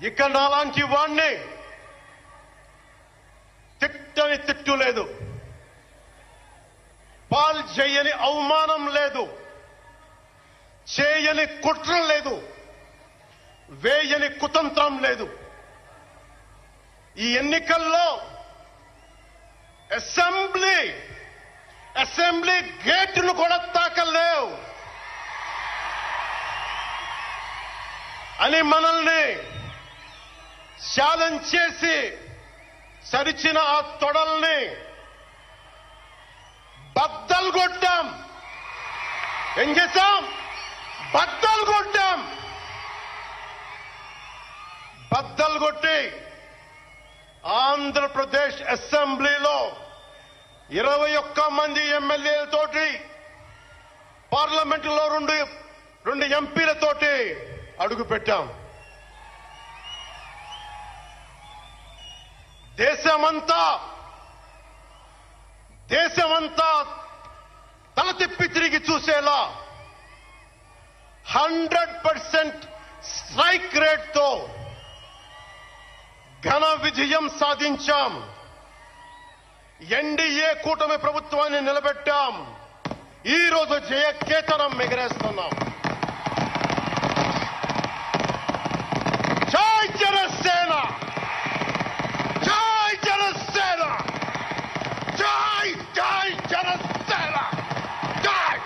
ఇక నాలాంటి వాణ్ణి తిట్టని తిట్టు లేదు, పాల్ చేయని అవమానం లేదు, చేయని కుట్ర లేదు, వేయని కుతంత్రం లేదు. ఈ ఎన్నికల్లో అసెంబ్లీ గేటును కూడా తాకలేవు అని మనల్ని ఛాలెంజ్ చేసి సరిచిన ఆ తొడల్ని బద్దలు కొట్టాం. ఏం చేశాం? బద్దలు కొట్టాం. బద్దలు కొట్టి ఆంధ్రప్రదేశ్ అసెంబ్లీలో 21 మంది ఎమ్మెల్యేలతోటి, పార్లమెంటులో రెండు ఎంపీలతోటి అడుగు పెట్టాం. దేశమంతా తల తిప్పి తిరిగి చూసేలా 100% స్ట్రైక్ రేట్ తో ఘన విజయం సాధించాం. ఎన్డీఏ కూటమి ప్రభుత్వాన్ని నిలబెట్టాం. ఈ రోజు జయకేతనం ఎగరేస్తున్నాం. జై జనసేన, జై జనసేన, జై జై జనసేన, జై.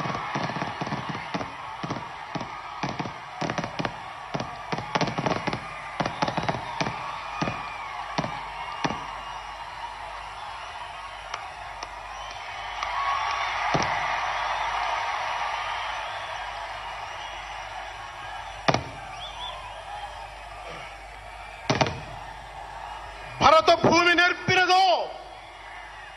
భరత భూమి